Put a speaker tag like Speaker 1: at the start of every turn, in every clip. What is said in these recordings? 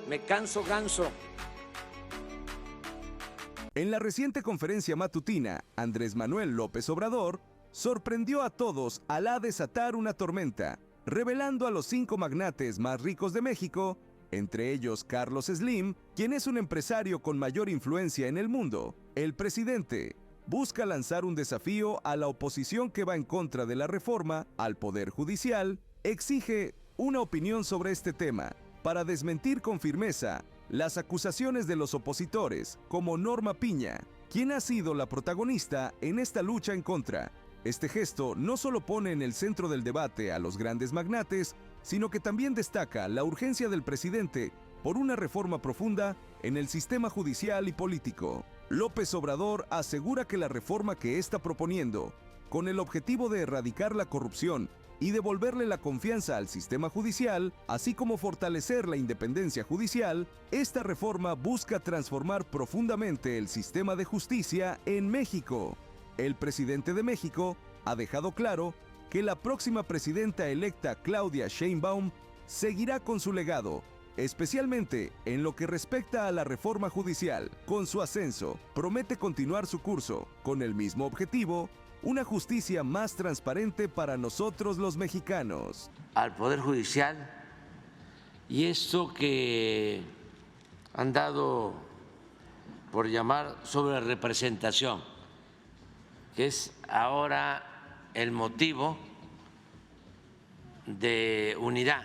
Speaker 1: Me canso ganso.
Speaker 2: En la reciente conferencia matutina, Andrés Manuel López Obrador sorprendió a todos al desatar una tormenta, revelando a los 5 magnates más ricos de México, entre ellos Carlos Slim, quien es un empresario con mayor influencia en el mundo. El presidente busca lanzar un desafío a la oposición que va en contra de la reforma al Poder Judicial, exige una opinión sobre este tema para desmentir con firmeza las acusaciones de los opositores, como Norma Piña, quien ha sido la protagonista en esta lucha en contra. Este gesto no solo pone en el centro del debate a los grandes magnates, sino que también destaca la urgencia del presidente por una reforma profunda en el sistema judicial y político. López Obrador asegura que la reforma que está proponiendo, con el objetivo de erradicar la corrupción y devolverle la confianza al sistema judicial, así como fortalecer la independencia judicial, esta reforma busca transformar profundamente el sistema de justicia en México. El presidente de México ha dejado claro que la próxima presidenta electa Claudia Sheinbaum seguirá con su legado, especialmente en lo que respecta a la reforma judicial. Con su ascenso, promete continuar su curso con el mismo objetivo: una justicia más transparente para nosotros los mexicanos.
Speaker 3: Al Poder Judicial, y esto que han dado por llamar sobre representación, que es ahora el motivo de unidad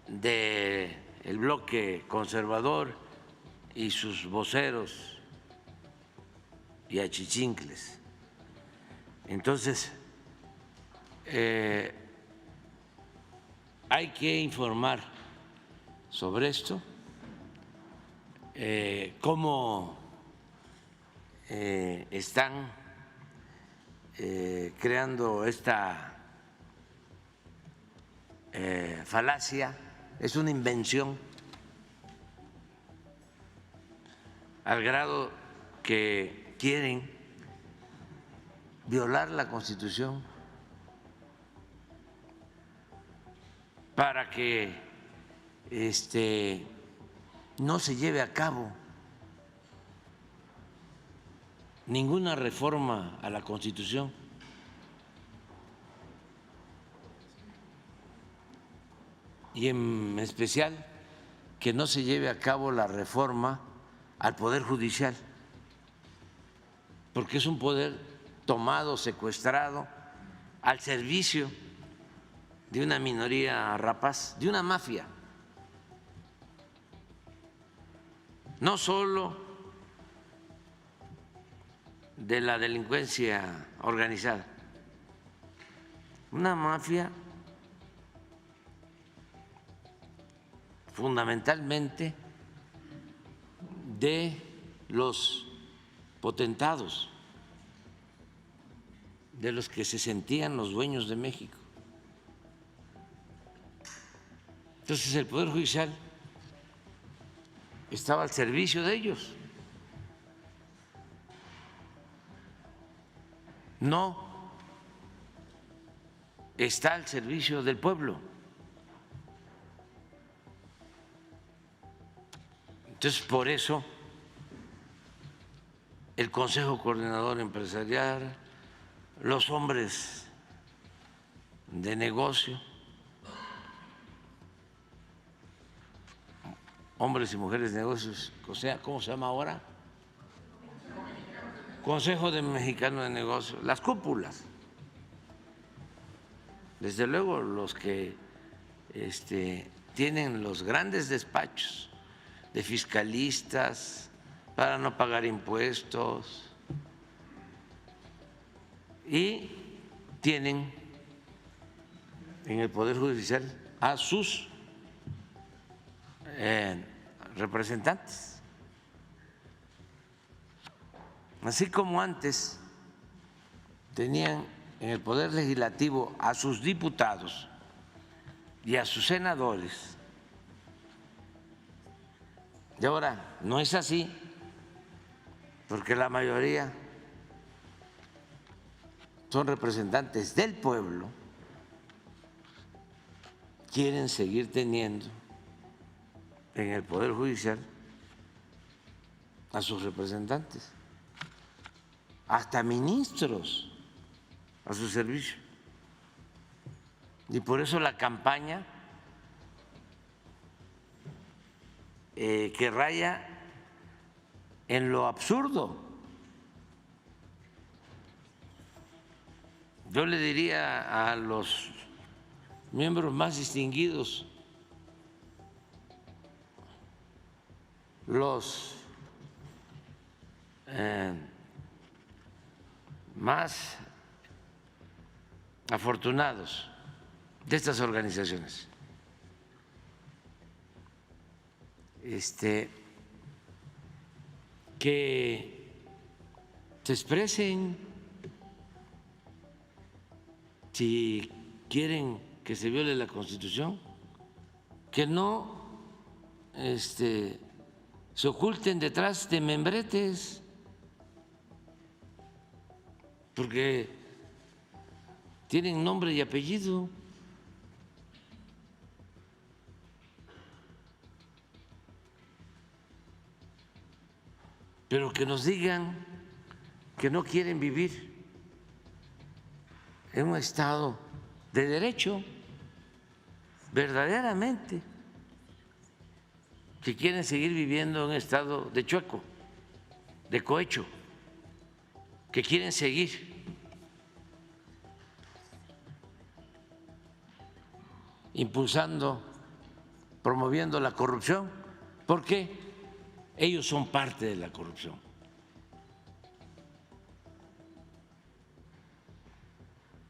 Speaker 3: del bloque conservador y sus voceros y achichincles. Entonces, hay que informar sobre esto, cómo están creando esta falacia. Es una invención al grado que quieren violar la Constitución para que no se lleve a cabo ninguna reforma a la Constitución. Y en especial que no se lleve a cabo la reforma al Poder Judicial, porque es un poder tomado, secuestrado, al servicio de una minoría rapaz, de una mafia, no solo de la delincuencia organizada, una mafia fundamentalmente de los potentados, de los que se sentían los dueños de México. Entonces el Poder Judicial estaba al servicio de ellos, no está al servicio del pueblo. Entonces, por eso, el Consejo Coordinador Empresarial, los hombres de negocio, hombres y mujeres de negocios, o sea, ¿cómo se llama ahora? Consejo Mexicano de Negocios, las cúpulas. Desde luego, los que tienen los grandes despachos de fiscalistas para no pagar impuestos y tienen en el Poder Judicial a sus representantes. Así como antes tenían en el Poder Legislativo a sus diputados y a sus senadores, y ahora no es así, porque la mayoría son representantes del pueblo, quieren seguir teniendo en el Poder Judicial a sus representantes, hasta ministros a su servicio. Y por eso la campaña que raya en lo absurdo. Yo le diría a los miembros más distinguidos, los más afortunados de estas organizaciones, que se expresen si quieren que se viole la Constitución, que no se oculten detrás de membretes, porque tienen nombre y apellido. Pero que nos digan que no quieren vivir en un Estado de derecho, verdaderamente, que quieren seguir viviendo en un estado de chueco, de cohecho, que quieren seguir impulsando, promoviendo la corrupción, porque ellos son parte de la corrupción.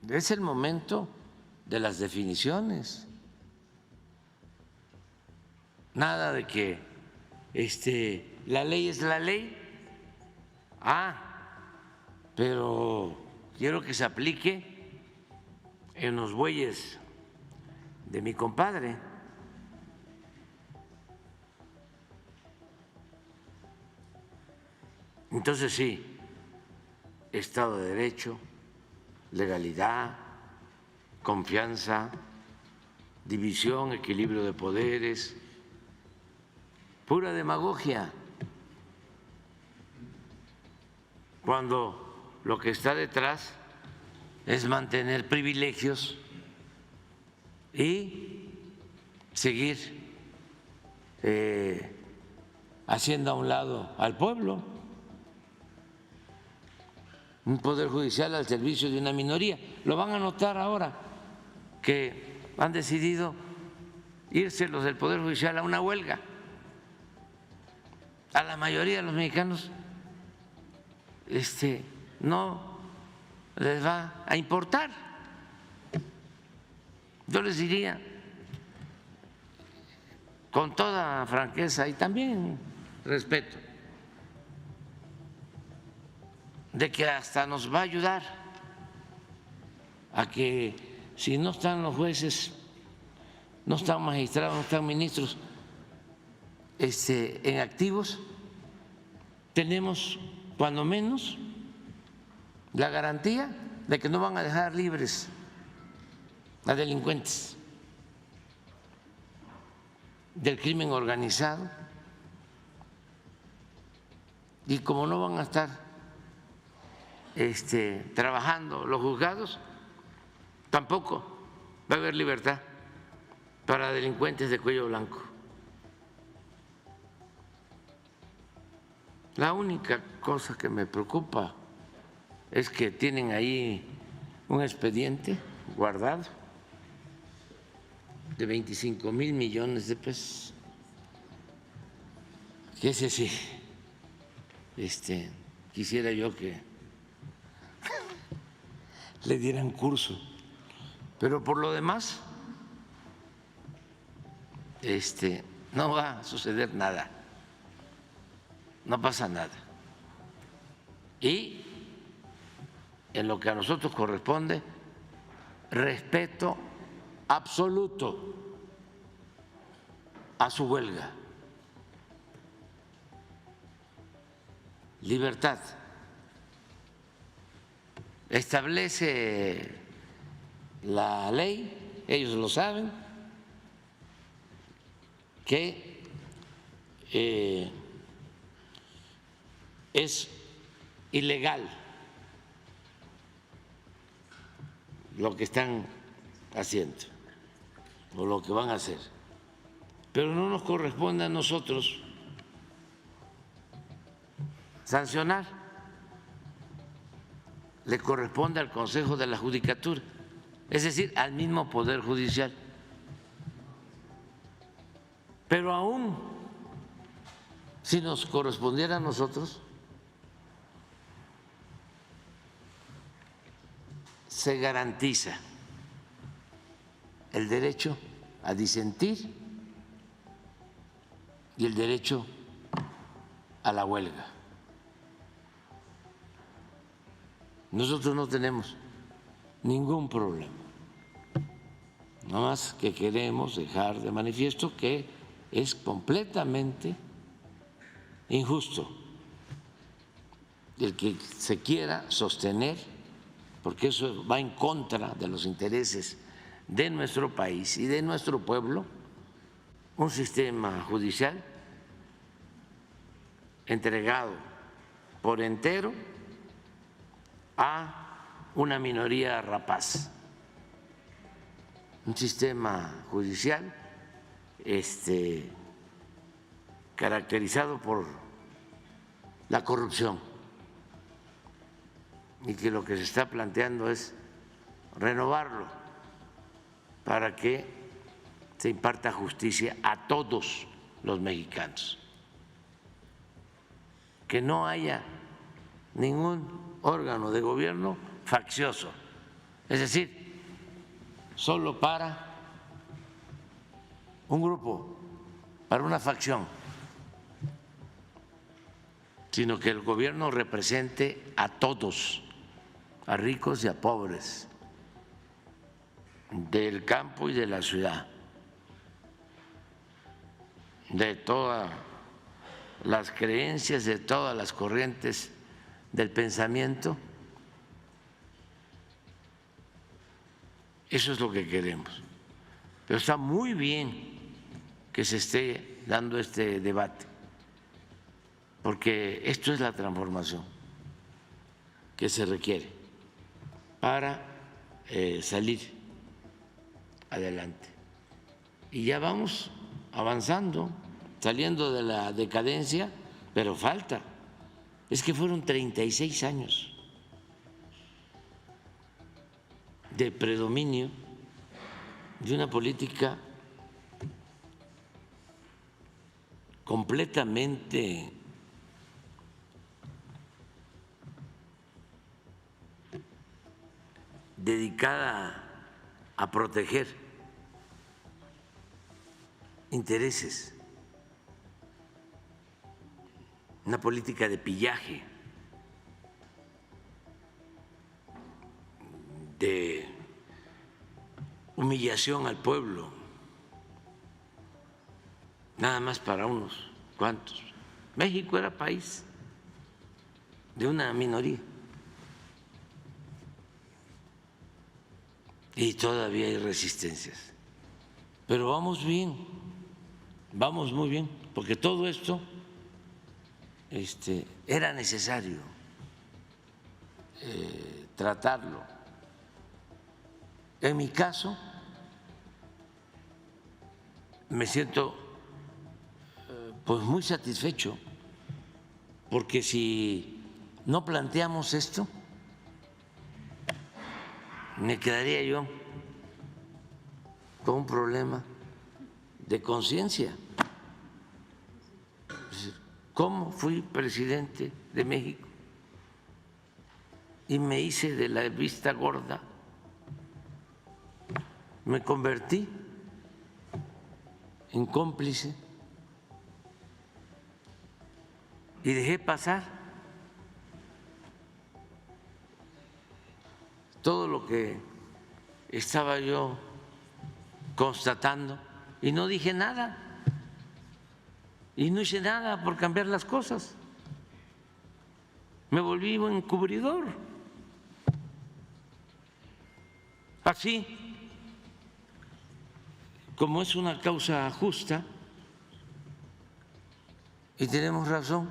Speaker 3: Es el momento de las definiciones. Nada de que la ley es la ley. Pero quiero que se aplique en los bueyes de mi compadre. Entonces sí, Estado de Derecho, legalidad, confianza, división, equilibrio de poderes, pura demagogia, cuando lo que está detrás es mantener privilegios y seguir haciendo a un lado al pueblo. Un poder judicial al servicio de una minoría. Lo van a notar ahora que han decidido irse los del Poder Judicial a una huelga. A la mayoría de los mexicanos no les va a importar. Yo les diría con toda franqueza y también respeto, de que hasta nos va a ayudar a que si no están los jueces, no están magistrados, no están ministros en activos, tenemos cuando menos la garantía de que no van a dejar libres a delincuentes del crimen organizado, y como no van a estar trabajando los juzgados, tampoco va a haber libertad para delincuentes de cuello blanco. La única cosa que me preocupa es que tienen ahí un expediente guardado de 25,000 millones de pesos, que ese sí, quisiera yo que le dieran curso, pero por lo demás no va a suceder nada, no pasa nada. Y en lo que a nosotros corresponde, respeto absoluto a su huelga, libertad. Establece la ley, ellos lo saben, que es ilegal lo que están haciendo o lo que van a hacer, pero no nos corresponde a nosotros sancionar, le corresponde al Consejo de la Judicatura, es decir, al mismo Poder Judicial. Pero aún si nos correspondiera a nosotros, se garantiza el derecho a disentir y el derecho a la huelga. Nosotros no tenemos ningún problema, nada más que queremos dejar de manifiesto que es completamente injusto el que se quiera sostener, porque eso va en contra de los intereses de nuestro país y de nuestro pueblo, un sistema judicial entregado por entero a una minoría rapaz, un sistema judicial caracterizado por la corrupción, y que lo que se está planteando es renovarlo para que se imparta justicia a todos los mexicanos, que no haya ningún órgano de gobierno faccioso, es decir, solo para un grupo, para una facción, sino que el gobierno represente a todos, a ricos y a pobres, del campo y de la ciudad, de todas las creencias, de todas las corrientes del pensamiento. Eso es lo que queremos. Pero está muy bien que se esté dando este debate, porque esto es la transformación que se requiere para salir adelante. Y ya vamos avanzando, saliendo de la decadencia, pero falta. Es que fueron 36 años de predominio de una política completamente dedicada a proteger intereses, una política de pillaje, de humillación al pueblo, nada más para unos cuantos. México era país de una minoría y todavía hay resistencias, pero vamos bien, vamos muy bien, porque todo esto era necesario tratarlo. En mi caso, me siento pues muy satisfecho, porque si no planteamos esto, me quedaría yo con un problema de conciencia. ¿Cómo fui presidente de México y me hice de la vista gorda? Me convertí en cómplice y dejé pasar todo lo que estaba yo constatando y no dije nada y no hice nada por cambiar las cosas. Me volví un encubridor. Así como es una causa justa, Y tenemos razón.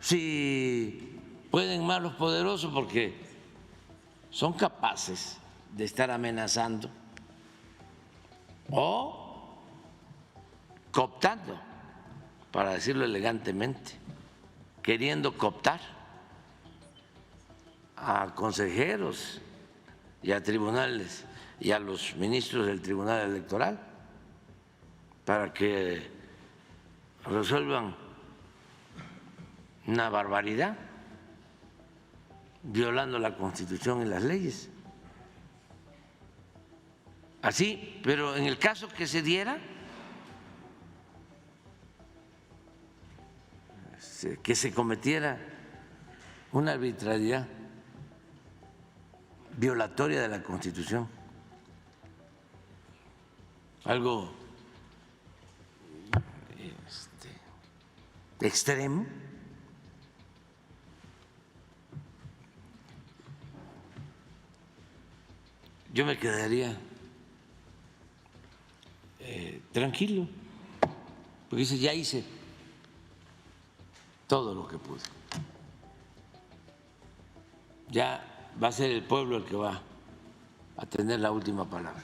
Speaker 3: Si pueden más los poderosos, porque son capaces de estar amenazando o cooptando, para decirlo elegantemente, queriendo cooptar a consejeros y a tribunales y a los ministros del Tribunal Electoral para que resuelvan una barbaridad, violando la Constitución y las leyes. Así, pero en el caso que se diera, que se cometiera una arbitrariedad violatoria de la Constitución, algo extremo, yo me quedaría tranquilo, porque dice, ya hice todo lo que pude. Ya va a ser el pueblo el que va a tener la última palabra.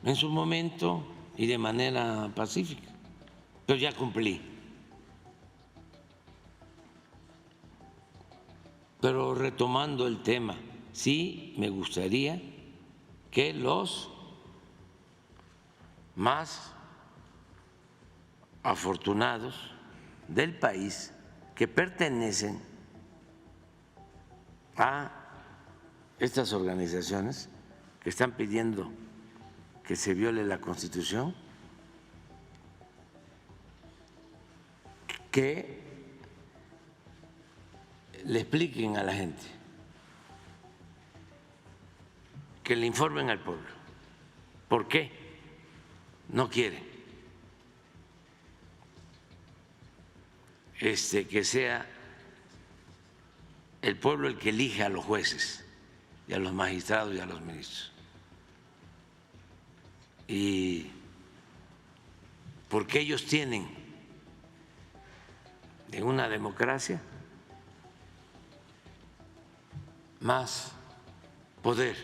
Speaker 3: En su momento y de manera pacífica, pero ya cumplí. Pero retomando el tema, sí me gustaría que los más afortunados del país que pertenecen a estas organizaciones que están pidiendo que se viole la Constitución, que le expliquen a la gente, que le informen al pueblo por qué no quieren que sea el pueblo el que elija a los jueces y a los magistrados y a los ministros. Y porque ellos tienen en una democracia más poder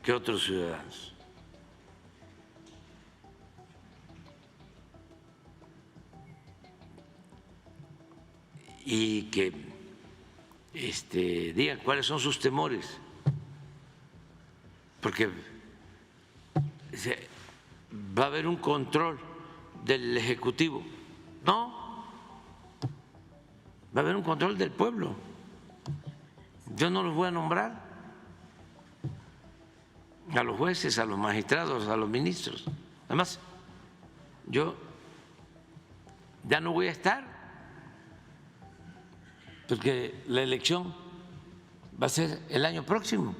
Speaker 3: que otros ciudadanos. Y que digan cuáles son sus temores, porque va a haber un control del Ejecutivo. No, va a haber un control del pueblo. Yo no los voy a nombrar a los jueces, a los magistrados, a los ministros. Además, yo ya no voy a estar, porque la elección va a ser el año próximo.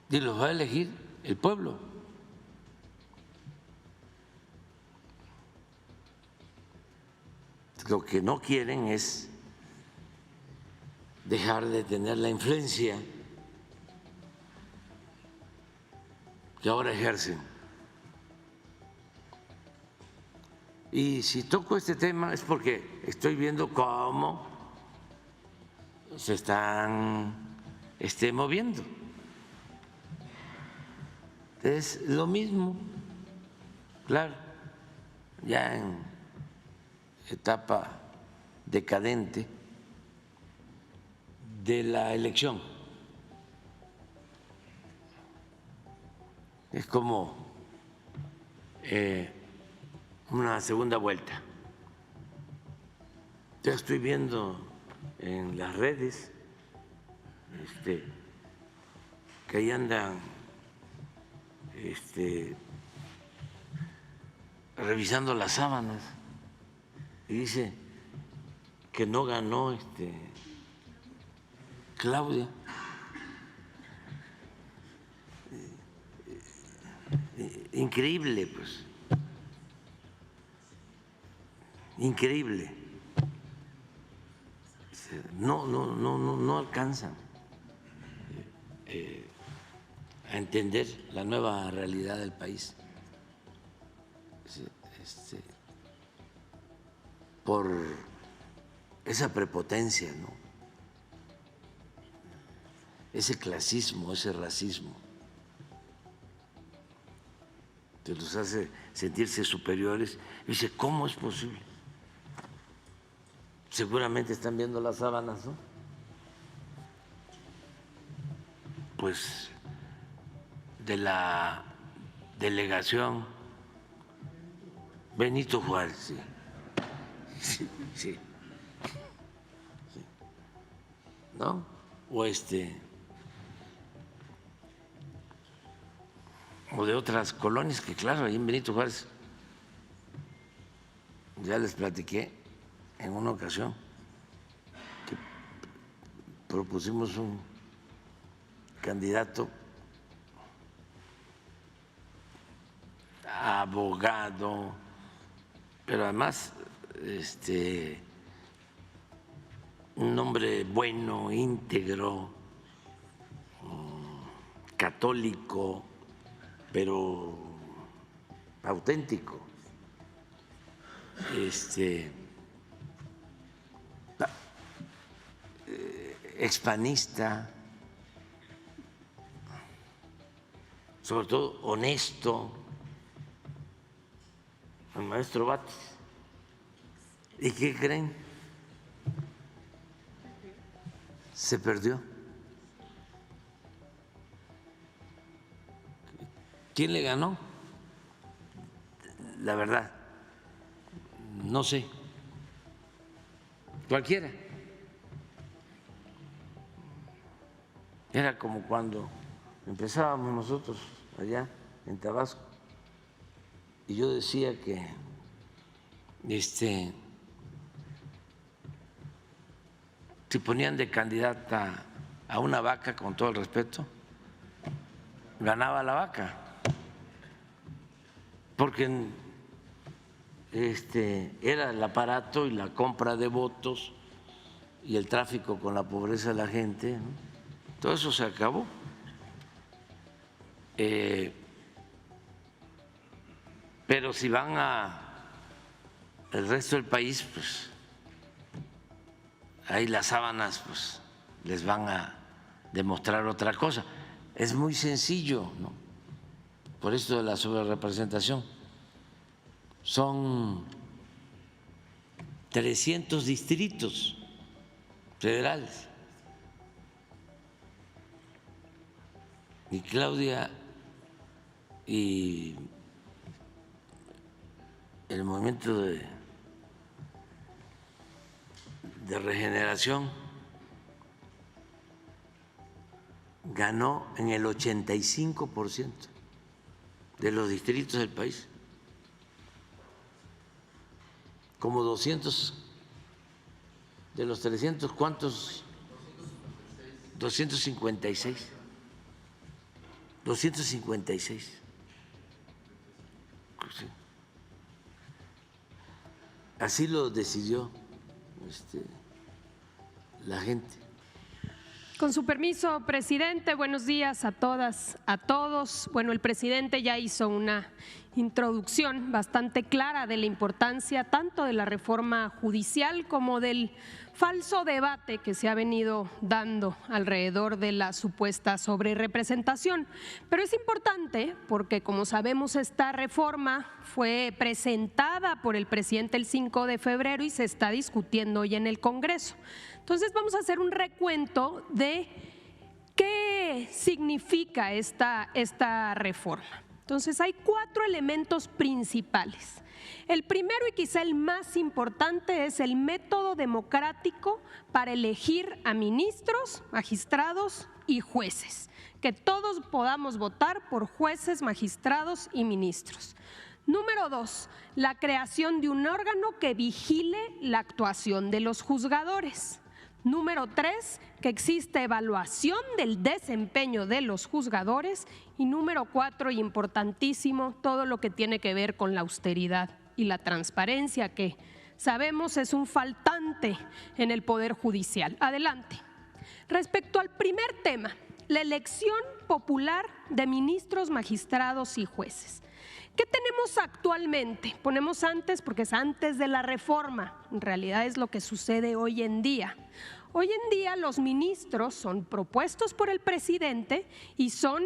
Speaker 3: Y los va a elegir el pueblo. Lo que no quieren es dejar de tener la influencia que ahora ejercen. Y si toco este tema es porque estoy viendo cómo se están moviendo. Es lo mismo, claro, ya en etapa decadente de la elección. Es como una segunda vuelta. Ya estoy viendo en las redes que ahí andan revisando las sábanas y dice que no ganó Claudia. Increíble, pues. Increíble. No alcanzan. a entender la nueva realidad del país. Por esa prepotencia, ¿no? Ese clasismo, ese racismo, que los hace sentirse superiores. Y dice, ¿cómo es posible? Seguramente están viendo las sábanas, ¿no? Pues de la delegación Benito Juárez, sí. Sí. ¿No? O o de otras colonias que claro, ahí en Benito Juárez ya les platiqué en una ocasión que propusimos un candidato abogado, pero además un hombre bueno, íntegro, católico, pero auténtico, expanista, sobre todo honesto, el maestro Batis. ¿Y qué creen? Se perdió. ¿Quién le ganó? La verdad, no sé. Cualquiera. Era como cuando empezábamos nosotros allá en Tabasco y yo decía que si ponían de candidata a una vaca, con todo el respeto, ganaba la vaca, porque era el aparato y la compra de votos y el tráfico con la pobreza de la gente, ¿no? Todo eso se acabó. Pero si van al resto del país, pues ahí las sábanas pues les van a demostrar otra cosa. Es muy sencillo, ¿no? Por esto de la sobrerepresentación. Son 300 distritos federales. Y Claudia y el movimiento de regeneración ganó en el 85% de los distritos del país, como 200 de los 300, ¿cuántos? 256. 256. Sí. Así lo decidió la gente.
Speaker 1: Con su permiso, presidente, buenos días a todas, a todos. Bueno, el presidente ya hizo una introducción bastante clara de la importancia tanto de la reforma judicial como del falso debate que se ha venido dando alrededor de la supuesta sobrerepresentación. Pero es importante porque, como sabemos, esta reforma fue presentada por el presidente el 5 de febrero y se está discutiendo hoy en el Congreso. Entonces vamos a hacer un recuento de qué significa esta reforma. Entonces hay 4 elementos principales. El primero y quizá el más importante es el método democrático para elegir a ministros, magistrados y jueces, que todos podamos votar por jueces, magistrados y ministros. Número 2, la creación de un órgano que vigile la actuación de los juzgadores. Número 3, que exista evaluación del desempeño de los juzgadores. Y número 4, y importantísimo, todo lo que tiene que ver con la austeridad y la transparencia, que sabemos es un faltante en el Poder Judicial. Adelante. Respecto al primer tema, la elección popular de ministros, magistrados y jueces. ¿Qué tenemos actualmente? Ponemos antes porque es antes de la reforma, en realidad es lo que sucede hoy en día. Hoy en día los ministros son propuestos por el presidente y son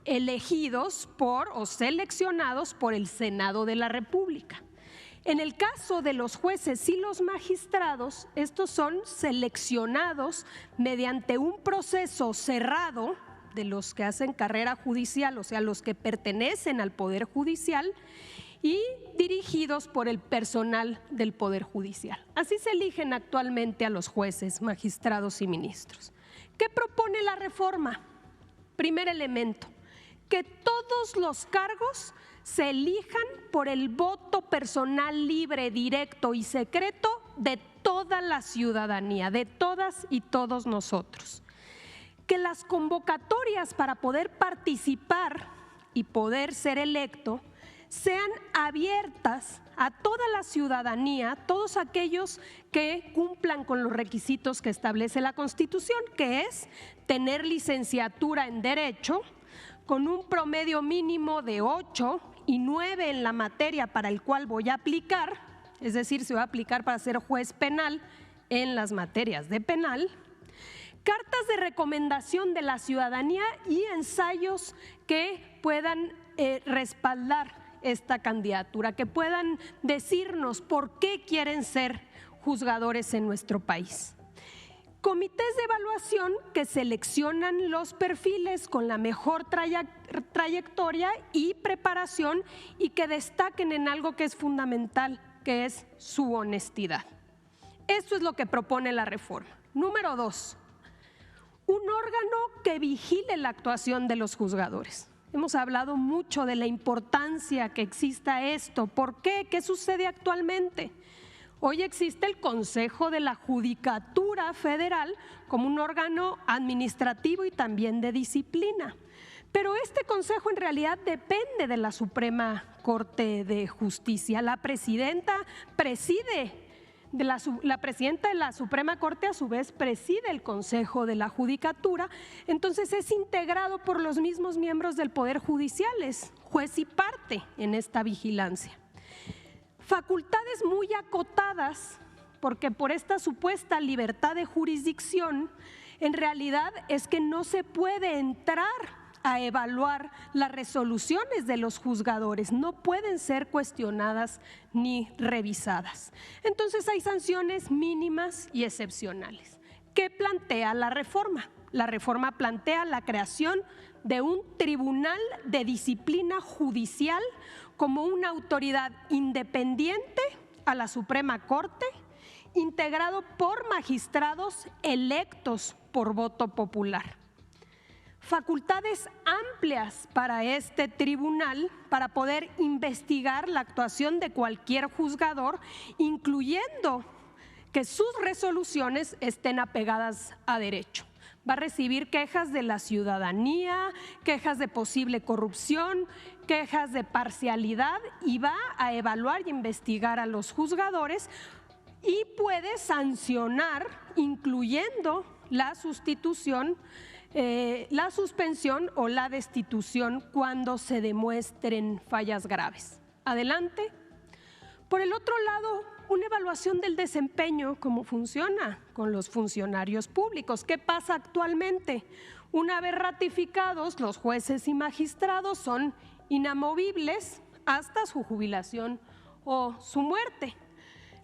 Speaker 1: elegidos por o seleccionados por el Senado de la República. En el caso de los jueces y los magistrados, estos son seleccionados mediante un proceso cerrado de los que hacen carrera judicial, o sea, los que pertenecen al Poder Judicial y dirigidos por el personal del Poder Judicial. Así se eligen actualmente a los jueces, magistrados y ministros. ¿Qué propone la reforma? Primer elemento, que todos los cargos se elijan por el voto personal libre, directo y secreto de toda la ciudadanía, de todas y todos nosotros. Que las convocatorias para poder participar y poder ser electo sean abiertas a toda la ciudadanía, todos aquellos que cumplan con los requisitos que establece la Constitución, que es tener licenciatura en Derecho, con un promedio mínimo de 8 y 9 en la materia para el cual voy a aplicar, es decir, se va a aplicar para ser juez penal en las materias de penal, cartas de recomendación de la ciudadanía y ensayos que puedan respaldar esta candidatura, que puedan decirnos por qué quieren ser juzgadores en nuestro país. Comités de evaluación que seleccionan los perfiles con la mejor trayectoria y preparación y que destaquen en algo que es fundamental, que es su honestidad. Esto es lo que propone la reforma. Número 2, un órgano que vigile la actuación de los juzgadores. Hemos hablado mucho de la importancia que exista esto. ¿Por qué? ¿Qué sucede actualmente? Hoy existe el Consejo de la Judicatura Federal como un órgano administrativo y también de disciplina. Pero este consejo en realidad depende de la Suprema Corte de Justicia. La presidenta de la Suprema Corte a su vez preside el Consejo de la Judicatura, entonces es integrado por los mismos miembros del Poder Judicial, es juez y parte en esta vigilancia. Facultades muy acotadas, porque por esta supuesta libertad de jurisdicción, en realidad es que no se puede entrar a evaluar las resoluciones de los juzgadores, no pueden ser cuestionadas ni revisadas. Entonces hay sanciones mínimas y excepcionales. ¿Qué plantea la reforma? La reforma plantea la creación de un tribunal de disciplina judicial como una autoridad independiente a la Suprema Corte, integrado por magistrados electos por voto popular. Facultades amplias para este tribunal para poder investigar la actuación de cualquier juzgador, incluyendo que sus resoluciones estén apegadas a derecho. Va a recibir quejas de la ciudadanía, quejas de posible corrupción, quejas de parcialidad y va a evaluar y investigar a los juzgadores y puede sancionar, incluyendo la sustitución, la suspensión o la destitución cuando se demuestren fallas graves. Adelante. Por el otro lado, una evaluación del desempeño, cómo funciona con los funcionarios públicos. ¿Qué pasa actualmente? Una vez ratificados, los jueces y magistrados son inamovibles hasta su jubilación o su muerte.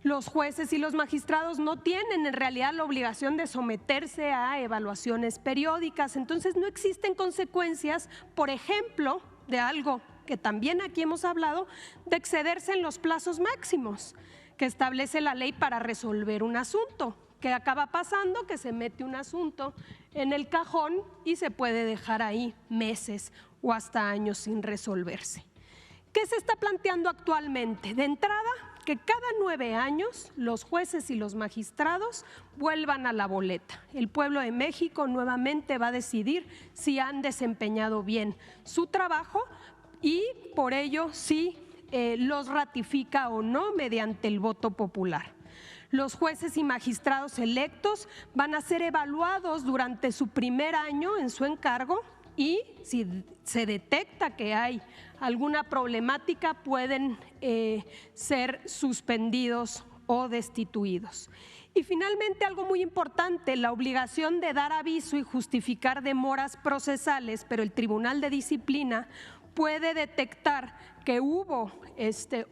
Speaker 1: Los jueces y los magistrados no tienen en realidad la obligación de someterse a evaluaciones periódicas, entonces no existen consecuencias, por ejemplo, de algo que también aquí hemos hablado, de excederse en los plazos máximos que establece la ley para resolver un asunto. ¿Qué acaba pasando? Que se mete un asunto en el cajón y se puede dejar ahí meses o hasta años sin resolverse. ¿Qué se está planteando actualmente? De entrada, que cada 9 años los jueces y los magistrados vuelvan a la boleta. El pueblo de México nuevamente va a decidir si han desempeñado bien su trabajo y por ello si los ratifica o no mediante el voto popular. Los jueces y magistrados electos van a ser evaluados durante su primer año en su encargo y si se detecta que hay alguna problemática pueden ser suspendidos o destituidos. Y finalmente, algo muy importante, la obligación de dar aviso y justificar demoras procesales, pero el Tribunal de Disciplina puede detectar que hubo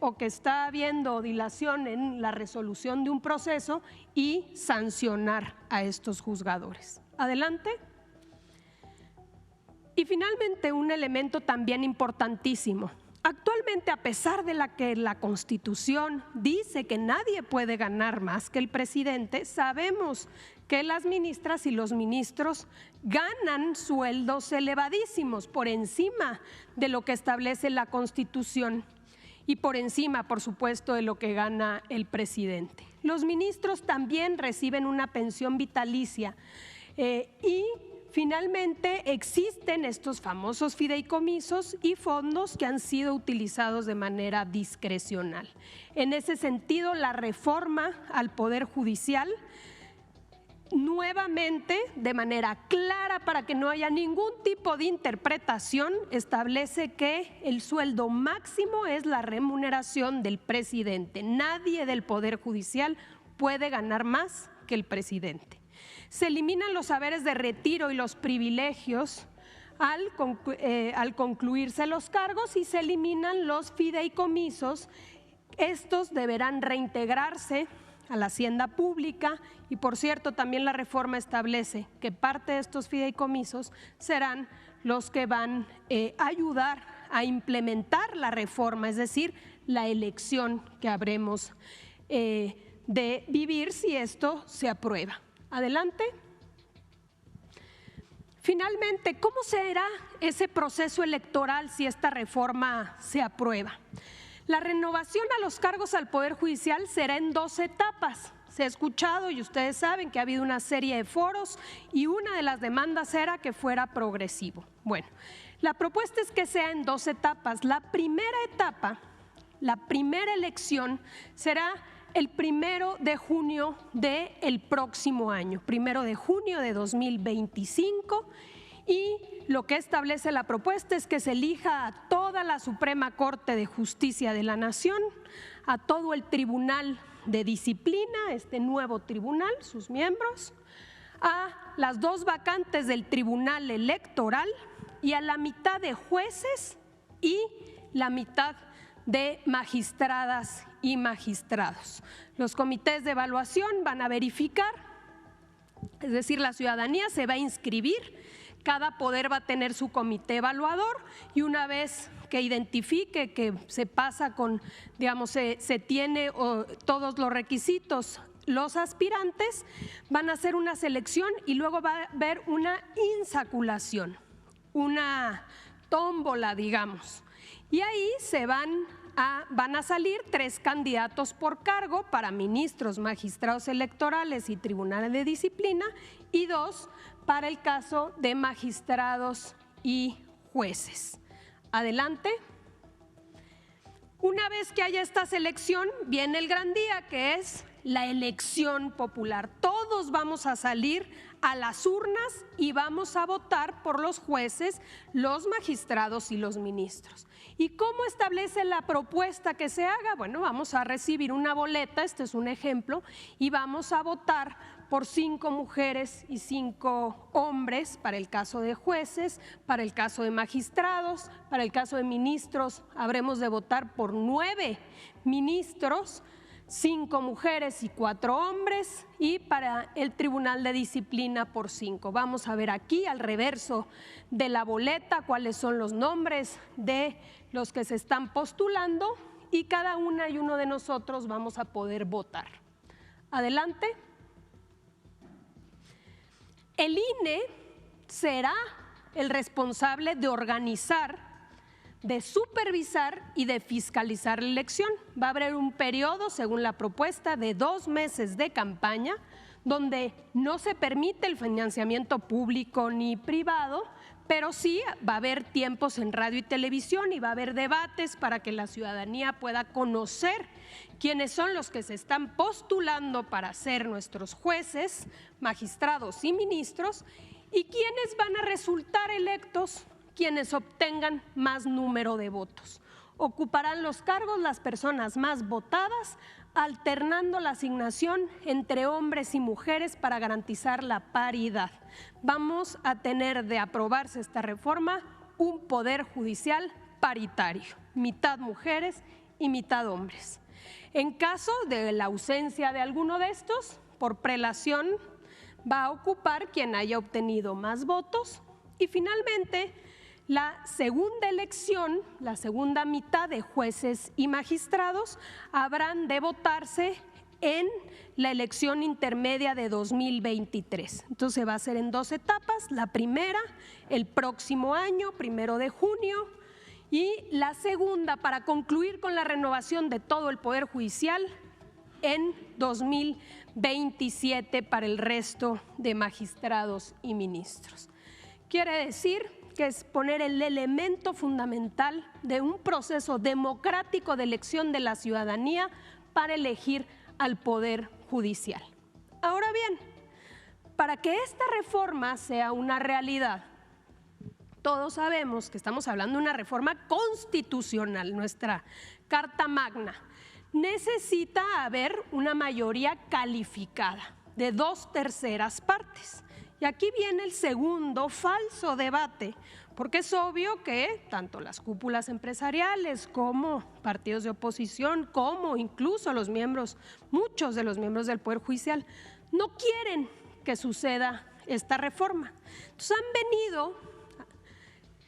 Speaker 1: o que está habiendo dilación en la resolución de un proceso y sancionar a estos juzgadores. Adelante. Y finalmente, un elemento también importantísimo. Actualmente, a pesar de que la Constitución dice que nadie puede ganar más que el presidente, sabemos que las ministras y los ministros ganan sueldos elevadísimos por encima de lo que establece la Constitución y por encima, por supuesto, de lo que gana el presidente. Los ministros también reciben una pensión vitalicia y finalmente, existen estos famosos fideicomisos y fondos que han sido utilizados de manera discrecional. En ese sentido, la reforma al Poder Judicial, nuevamente, de manera clara para que no haya ningún tipo de interpretación, establece que el sueldo máximo es la remuneración del presidente. Nadie del Poder Judicial puede ganar más que el presidente. Se eliminan los haberes de retiro y los privilegios al concluirse los cargos y se eliminan los fideicomisos. Estos deberán reintegrarse a la hacienda pública y, por cierto, también la reforma establece que parte de estos fideicomisos serán los que van a ayudar a implementar la reforma, es decir, la elección que habremos de vivir si esto se aprueba. Adelante. Finalmente, ¿cómo será ese proceso electoral si esta reforma se aprueba? La renovación a los cargos al Poder Judicial será en 2 etapas. Se ha escuchado y ustedes saben que ha habido una serie de foros y una de las demandas era que fuera progresivo. Bueno, la propuesta es que sea en 2 etapas. La primera etapa, la primera elección será el 1 de junio del próximo año, 1 de junio de 2025, y lo que establece la propuesta es que se elija a toda la Suprema Corte de Justicia de la Nación, a todo el Tribunal de Disciplina, este nuevo tribunal, sus miembros, a las 2 vacantes del Tribunal Electoral y a la mitad de jueces y la mitad de magistradas y magistrados. Los comités de evaluación van a verificar, es decir, la ciudadanía se va a inscribir, cada poder va a tener su comité evaluador y una vez que identifique que se pasa con, digamos, se tiene todos los requisitos, los aspirantes van a hacer una selección y luego va a haber una insaculación, una tómbola, digamos. Y ahí van a salir 3 candidatos por cargo para ministros, magistrados electorales y tribunales de disciplina y 2 para el caso de magistrados y jueces. Adelante. Una vez que haya esta selección, viene el gran día, que es la elección popular. Todos vamos a salir a las urnas y vamos a votar por los jueces, los magistrados y los ministros. ¿Y cómo establece la propuesta que se haga? Bueno, vamos a recibir una boleta, este es un ejemplo, y vamos a votar por 5 mujeres y 5 hombres para el caso de jueces, para el caso de magistrados, para el caso de ministros habremos de votar por 9 ministros, 5 mujeres y 4 hombres, y para el Tribunal de Disciplina por 5. Vamos a ver aquí al reverso de la boleta cuáles son los nombres de los que se están postulando y cada una y uno de nosotros vamos a poder votar. Adelante. El INE será el responsable de organizar, de supervisar y de fiscalizar la elección. Va a haber un periodo, según la propuesta, de 2 meses de campaña, donde no se permite el financiamiento público ni privado, pero sí va a haber tiempos en radio y televisión y va a haber debates para que la ciudadanía pueda conocer quiénes son los que se están postulando para ser nuestros jueces, magistrados y ministros, y quiénes van a resultar electos, quienes obtengan más número de votos. Ocuparán los cargos las personas más votadas, alternando la asignación entre hombres y mujeres para garantizar la paridad. Vamos a tener, de aprobarse esta reforma, un poder judicial paritario, mitad mujeres y mitad hombres. En caso de la ausencia de alguno de estos, por prelación va a ocupar quien haya obtenido más votos y finalmente la segunda elección, la segunda mitad de jueces y magistrados habrán de votarse en la elección intermedia de 2023. Entonces va a ser en 2 etapas, la primera el próximo año, 1 de junio, y la segunda para concluir con la renovación de todo el Poder Judicial en 2027 para el resto de magistrados y ministros. Quiere decir que es poner el elemento fundamental de un proceso democrático de elección de la ciudadanía para elegir al Poder Judicial. Ahora bien, para que esta reforma sea una realidad, todos sabemos que estamos hablando de una reforma constitucional, nuestra Carta Magna. Necesita haber una mayoría calificada de 2/3 partes. Y aquí viene el segundo falso debate, porque es obvio que tanto las cúpulas empresariales como partidos de oposición, como incluso muchos de los miembros del Poder Judicial, no quieren que suceda esta reforma. Entonces han venido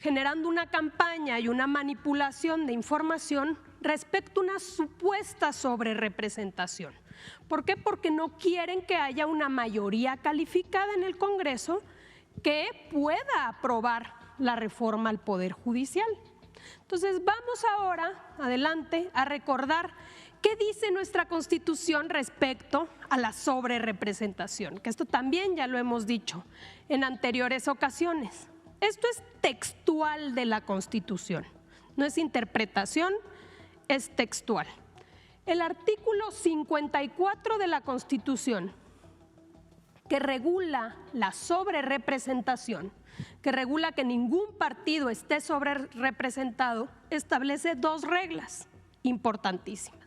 Speaker 1: generando una campaña y una manipulación de información respecto a una supuesta sobrerepresentación. ¿Por qué? Porque no quieren que haya una mayoría calificada en el Congreso que pueda aprobar la reforma al Poder Judicial. Entonces vamos ahora, adelante, a recordar qué dice nuestra Constitución respecto a la sobrerepresentación, que esto también ya lo hemos dicho en anteriores ocasiones. Esto es textual de la Constitución, no es interpretación, es textual. El artículo 54 de la Constitución, que regula la sobrerepresentación, que regula que ningún partido esté sobrerepresentado, establece 2 reglas importantísimas.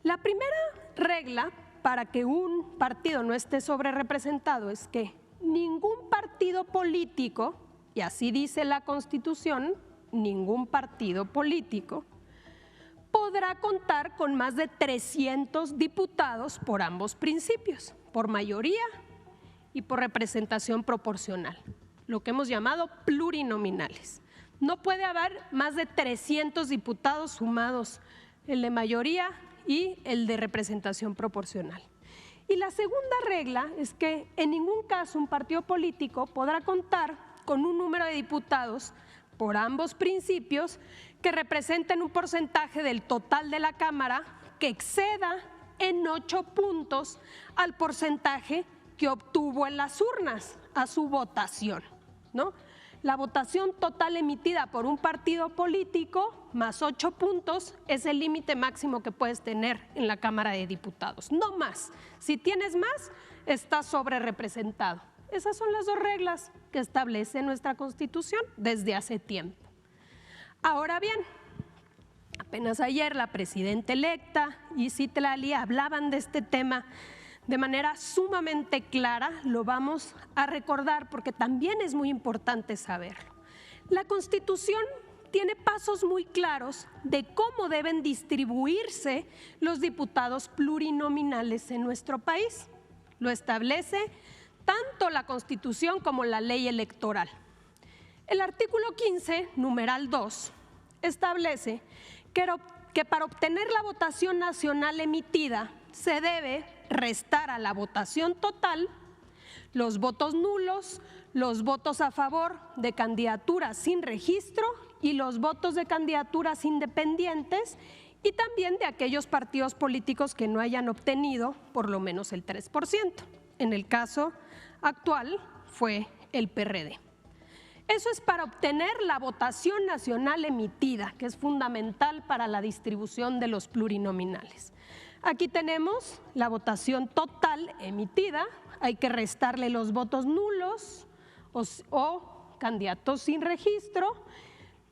Speaker 1: La primera regla para que un partido no esté sobrerepresentado es que ningún partido político, y así dice la Constitución, ningún partido político podrá contar con más de 300 diputados por ambos principios, por mayoría y por representación proporcional, lo que hemos llamado plurinominales. No puede haber más de 300 diputados sumados, el de mayoría y el de representación proporcional. Y la segunda regla es que en ningún caso un partido político podrá contar con un número de diputados por ambos principios que representen un porcentaje del total de la Cámara que exceda en 8 puntos al porcentaje que obtuvo en las urnas a su votación, ¿no? La votación total emitida por un partido político más 8 puntos es el límite máximo que puedes tener en la Cámara de Diputados, no más. Si tienes más, estás sobrerepresentado. Esas son las 2 reglas que establece nuestra Constitución desde hace tiempo. Ahora bien, apenas ayer la presidenta electa y Citlali hablaban de este tema de manera sumamente clara, lo vamos a recordar porque también es muy importante saberlo. La Constitución tiene pasos muy claros de cómo deben distribuirse los diputados plurinominales en nuestro país. Lo establece tanto la Constitución como la ley electoral. El artículo 15, numeral 2, establece que para obtener la votación nacional emitida se debe restar a la votación total los votos nulos, los votos a favor de candidaturas sin registro y los votos de candidaturas independientes y también de aquellos partidos políticos que no hayan obtenido por lo menos el 3%. En el caso actual fue el PRD. Eso es para obtener la votación nacional emitida, que es fundamental para la distribución de los plurinominales. Aquí tenemos la votación total emitida, hay que restarle los votos nulos o candidatos sin registro,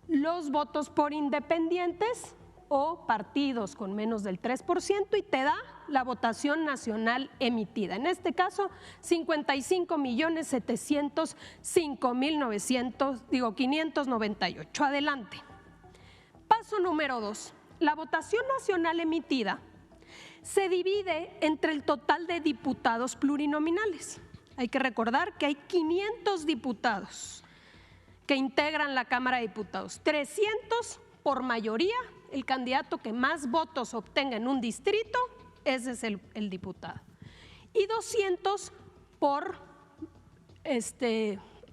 Speaker 1: los votos por independientes o partidos con menos del 3% y te da la votación nacional emitida. En este caso, 55.705.598. Adelante. Paso número 2. La votación nacional emitida se divide entre el total de diputados plurinominales. Hay que recordar que hay 500 diputados que integran la Cámara de Diputados, 300 por mayoría. El candidato que más votos obtenga en un distrito, ese es el diputado. Y 200 por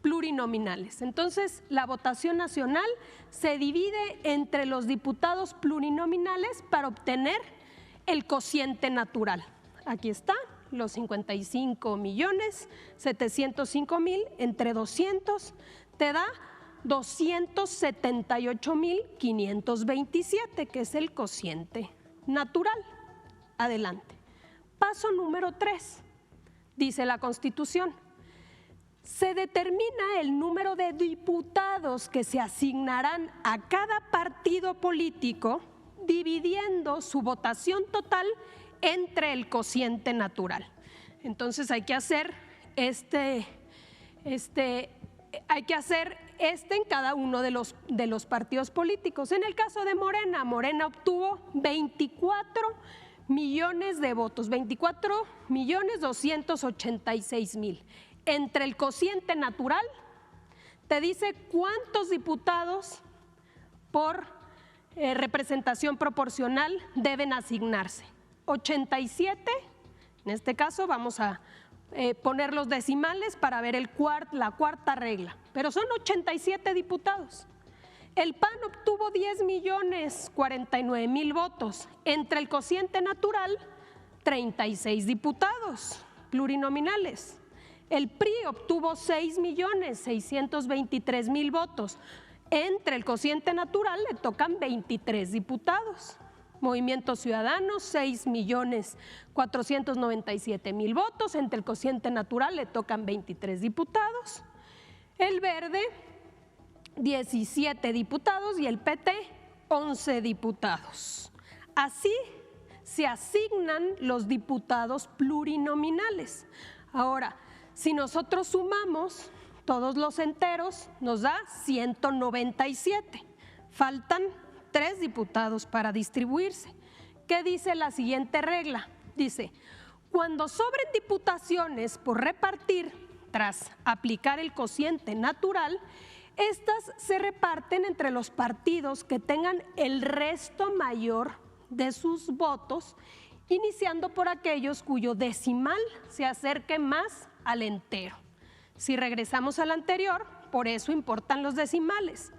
Speaker 1: plurinominales. Entonces, la votación nacional se divide entre los diputados plurinominales para obtener el cociente natural. Aquí está, los 55.705.000 entre 200 te da 278.527, que es el cociente natural. Adelante. Paso número 3, dice la Constitución. Se determina el número de diputados que se asignarán a cada partido político, dividiendo su votación total entre el cociente natural. Entonces hay que hacer en cada uno de los partidos políticos. En el caso de Morena, Morena obtuvo 24 millones de votos, 24.286.000. Entre el cociente natural, te dice cuántos diputados por representación proporcional deben asignarse. 87, en este caso vamos a poner los decimales para ver la cuarta regla, pero son 87 diputados. El PAN obtuvo 10.049.000 votos, entre el cociente natural 36 diputados plurinominales. El PRI obtuvo 6.623.000 votos, entre el cociente natural le tocan 23 diputados. Movimiento Ciudadano, 6.497.000 votos, entre el cociente natural le tocan 23 diputados. El Verde, 17 diputados y el PT, 11 diputados. Así se asignan los diputados plurinominales. Ahora, si nosotros sumamos todos los enteros, nos da 197. Faltan 3 diputados para distribuirse. ¿Qué dice la siguiente regla? Dice, cuando sobren diputaciones por repartir tras aplicar el cociente natural, estas se reparten entre los partidos que tengan el resto mayor de sus votos, iniciando por aquellos cuyo decimal se acerque más al entero. Si regresamos al anterior, por eso importan los decimales.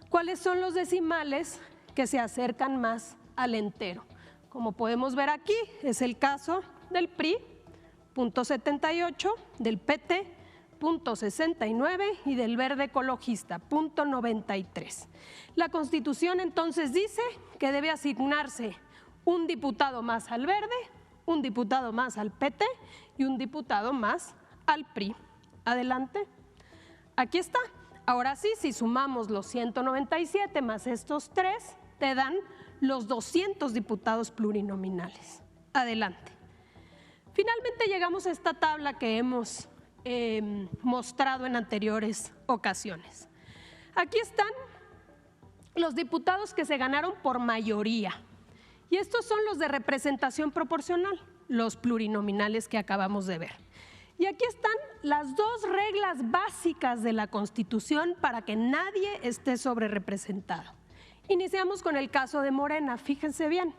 Speaker 1: ¿Cuáles son los decimales que se acercan más al entero? Como podemos ver aquí, es el caso del PRI, .78, del PT, .69 y del Verde Ecologista, .93. La Constitución entonces dice que debe asignarse un diputado más al Verde, un diputado más al PT y un diputado más al PRI. Adelante. Aquí está. Ahora sí, si sumamos los 197 más estos 3, te dan los 200 diputados plurinominales. Adelante. Finalmente llegamos a esta tabla que hemos mostrado en anteriores ocasiones. Aquí están los diputados que se ganaron por mayoría. Y estos son los de representación proporcional, los plurinominales que acabamos de ver. Y aquí están las 2 reglas básicas de la Constitución para que nadie esté sobrerepresentado. Iniciamos con el caso de Morena, fíjense bien.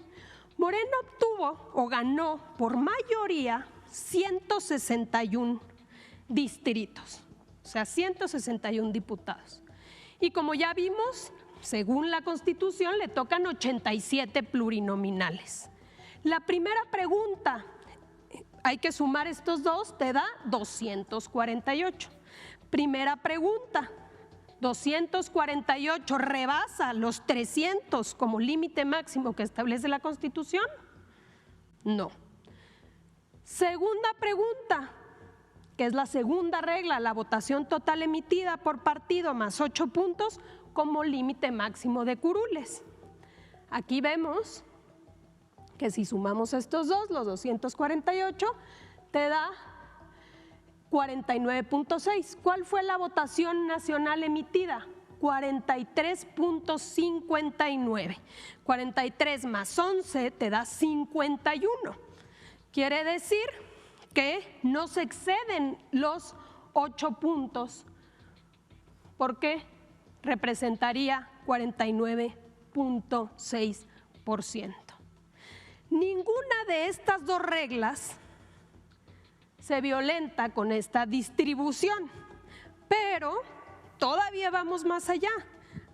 Speaker 1: Morena obtuvo o ganó por mayoría 161 distritos, o sea, 161 diputados. Y como ya vimos, según la Constitución, le tocan 87 plurinominales. La primera pregunta, hay que sumar estos 2, te da 248. Primera pregunta, 248 rebasa los 300 como límite máximo que establece la Constitución? No. Segunda pregunta, que es la segunda regla, la votación total emitida por partido más 8 puntos como límite máximo de curules. Aquí vemos que si sumamos estos dos, los 248, te da 49.6. ¿Cuál fue la votación nacional emitida? 43.59. 43 más 11 te da 51. Quiere decir que no se exceden los 8 puntos, porque representaría 49.6%. Ninguna de estas dos reglas se violenta con esta distribución, pero todavía vamos más allá.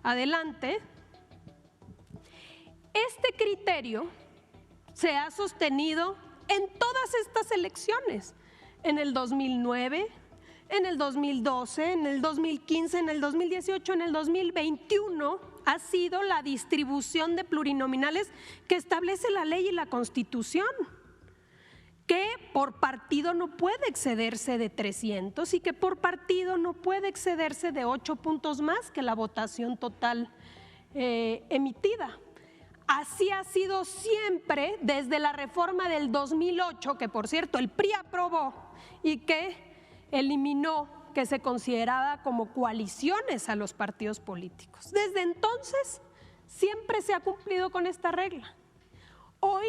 Speaker 1: Adelante. Este criterio se ha sostenido en todas estas elecciones, en el 2009, en el 2012, en el 2015, en el 2018, en el 2021, ha sido la distribución de plurinominales que establece la ley y la Constitución, que por partido no puede excederse de 300 y que por partido no puede excederse de 8 puntos más que la votación total emitida. Así ha sido siempre desde la reforma del 2008, que por cierto el PRI aprobó y que eliminó que se consideraba como coaliciones a los partidos políticos. Desde entonces siempre se ha cumplido con esta regla. Hoy,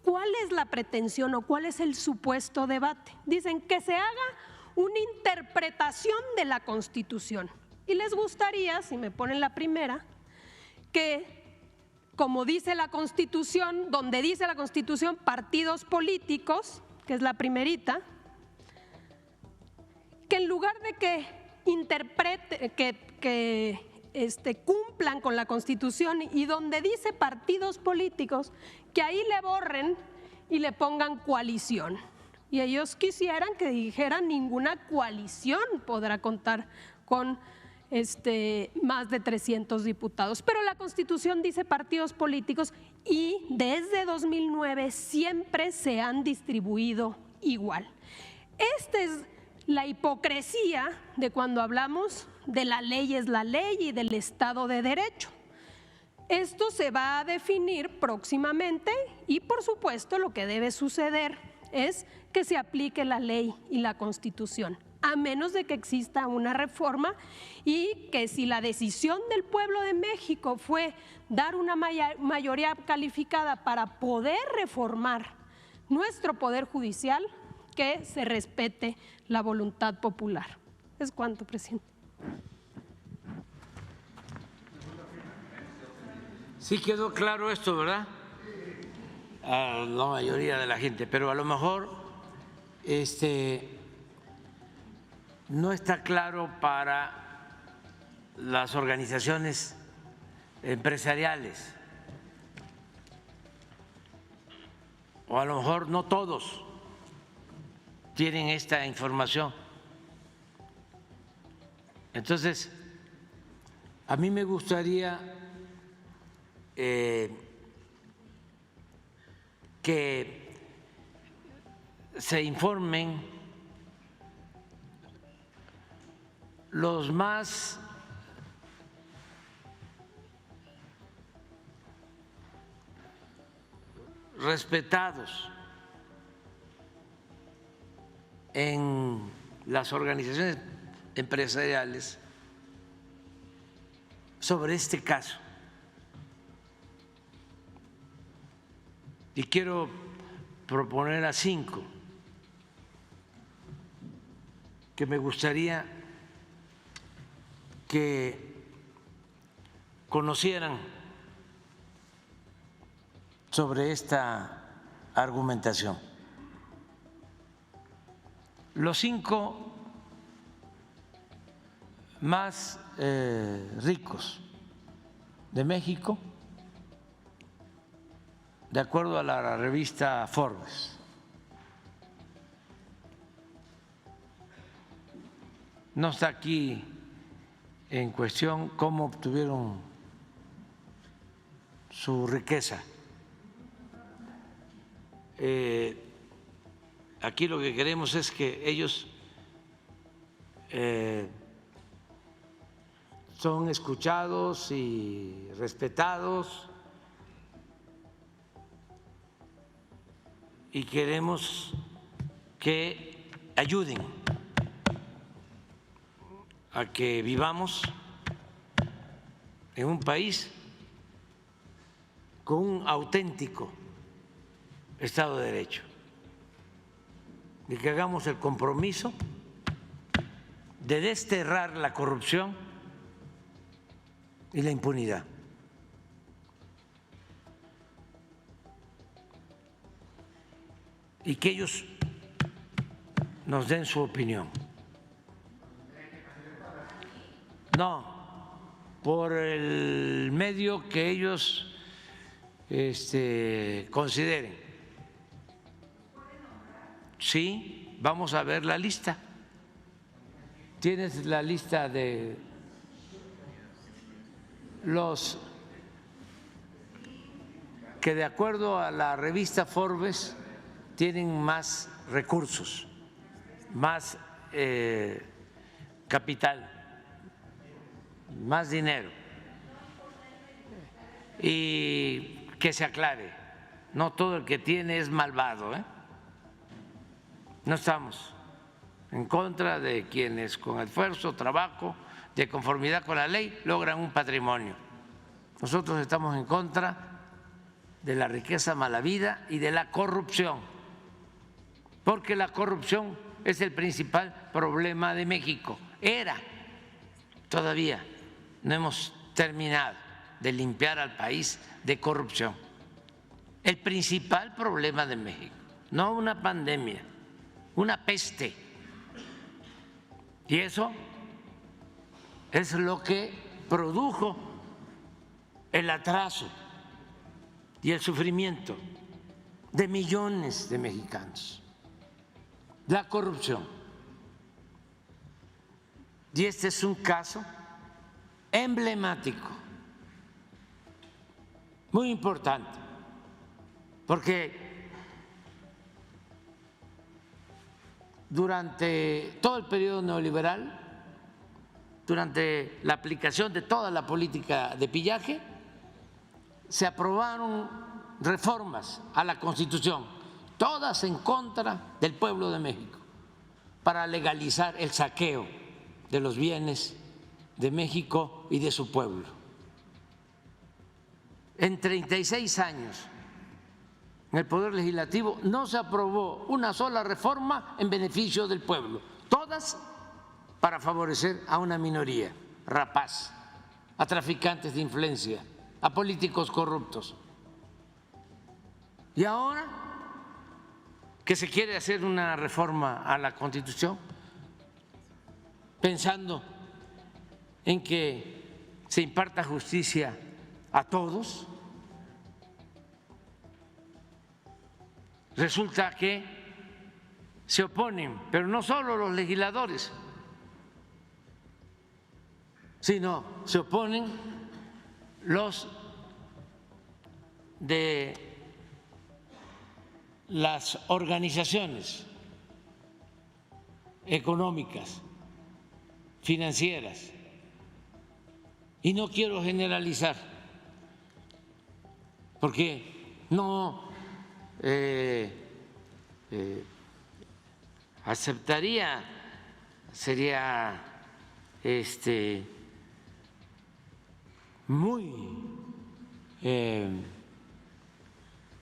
Speaker 1: ¿cuál es la pretensión o cuál es el supuesto debate? Dicen que se haga una interpretación de la Constitución. Y les gustaría, si me ponen la primera, que como dice la Constitución, donde dice la Constitución partidos políticos, que es la primerita, que en lugar de que cumplan con la Constitución y donde dice partidos políticos, que ahí le borren y le pongan coalición. Y ellos quisieran que dijeran ninguna coalición podrá contar con más de 300 diputados. Pero la Constitución dice partidos políticos y desde 2009 siempre se han distribuido igual. Esta es la hipocresía de cuando hablamos de la ley es la ley y del Estado de Derecho. Esto se va a definir próximamente y por supuesto lo que debe suceder es que se aplique la ley y la Constitución, a menos de que exista una reforma y que si la decisión del pueblo de México fue dar una mayoría calificada para poder reformar nuestro poder judicial, que se respete la voluntad popular. ¿Es cuánto, presidente?
Speaker 3: Sí quedó claro esto, ¿verdad? A la mayoría de la gente, pero a lo mejor no está claro para las organizaciones empresariales, o a lo mejor no todos tienen esta información. Entonces, a mí me gustaría que se informen los más respetados en las organizaciones empresariales sobre este caso. Y quiero proponer a 5 que me gustaría que conocieran sobre esta argumentación. Los 5 más ricos de México, de acuerdo a la revista Forbes. No está aquí en cuestión cómo obtuvieron su riqueza. Aquí lo que queremos es que ellos son escuchados y respetados, y queremos que ayuden a que vivamos en un país con un auténtico Estado de Derecho y que hagamos el compromiso de desterrar la corrupción y la impunidad. Y que ellos nos den su opinión. No, por el medio que ellos consideren. Sí, vamos a ver la lista. ¿Tienes la lista de los que de acuerdo a la revista Forbes tienen más recursos, más capital, más dinero? Y que se aclare, no todo el que tiene es malvado, ¿eh? No estamos en contra de quienes con esfuerzo, trabajo, de conformidad con la ley logran un patrimonio. Nosotros estamos en contra de la riqueza mal habida y de la corrupción, porque la corrupción es el principal problema de México. Era, todavía no hemos terminado de limpiar al país de corrupción. El principal problema de México, no una pandemia, una peste. Y eso es lo que produjo el atraso y el sufrimiento de millones de mexicanos, la corrupción. Y este es un caso emblemático, muy importante, porque durante todo el periodo neoliberal, durante la aplicación de toda la política de pillaje, se aprobaron reformas a la Constitución, todas en contra del pueblo de México, para legalizar el saqueo de los bienes de México y de su pueblo. En 36 años en el Poder Legislativo no se aprobó una sola reforma en beneficio del pueblo, todas para favorecer a una minoría rapaz, a traficantes de influencia, a políticos corruptos. Y ahora que se quiere hacer una reforma a la Constitución, pensando en que se imparta justicia a todos, resulta que se oponen, pero no solo los legisladores, sino se oponen los de las organizaciones económicas, financieras. Y no quiero generalizar, porque no aceptaría, sería muy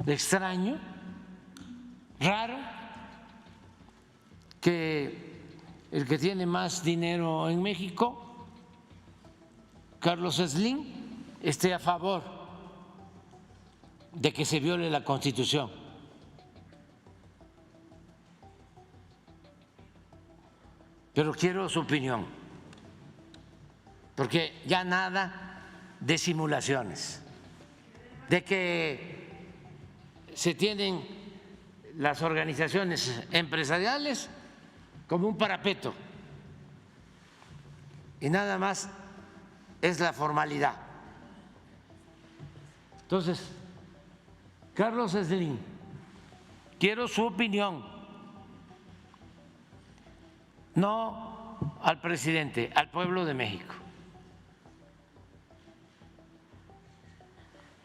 Speaker 3: extraño, raro, que el que tiene más dinero en México, Carlos Slim, esté a favor de que se viole la Constitución. Pero quiero su opinión, porque ya nada de simulaciones, de que se tienen las organizaciones empresariales como un parapeto y nada más es la formalidad. Entonces, Carlos Slim, quiero su opinión, no al presidente, al pueblo de México.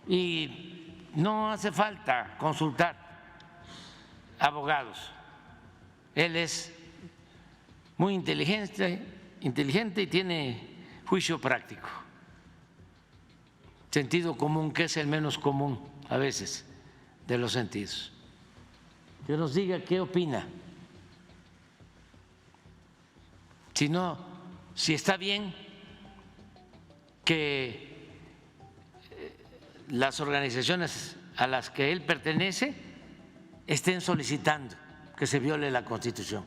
Speaker 3: Y no hace falta consultar abogados. Él es muy inteligente y tiene juicio práctico, sentido común, que es el menos común a veces de los sentidos. Que nos diga qué opina. Si está bien que las organizaciones a las que él pertenece estén solicitando que se viole la Constitución.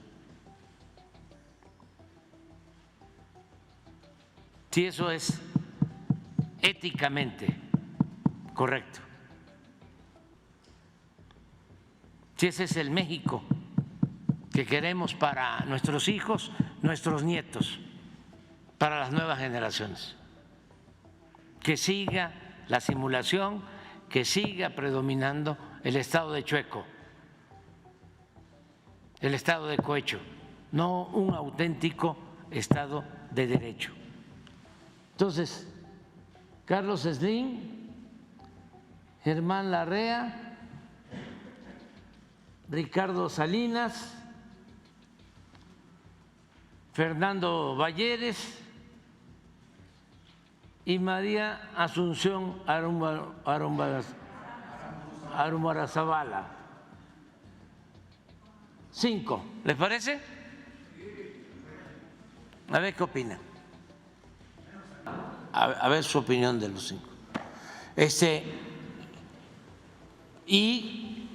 Speaker 3: Si eso es éticamente correcto. Si ese es el México que queremos para nuestros hijos, nuestros nietos, para las nuevas generaciones. Que siga la simulación, que siga predominando el estado de Chueco, el estado de cohecho, no un auténtico estado de derecho. Entonces, Carlos Slim, Germán Larrea, Ricardo Salinas, Fernando Valleres y María Asunción Arumbarazábala. 5, ¿les parece? A ver qué opina. A ver su opinión de los 5. Y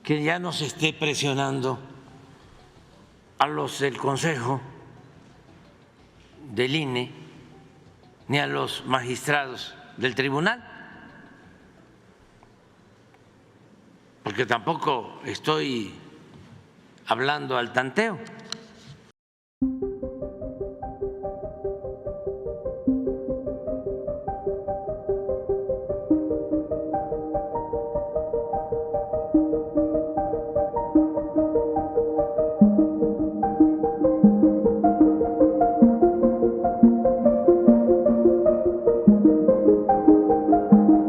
Speaker 3: que ya no se esté presionando a los del Consejo del INE ni a los magistrados del tribunal, porque tampoco estoy hablando al tanteo.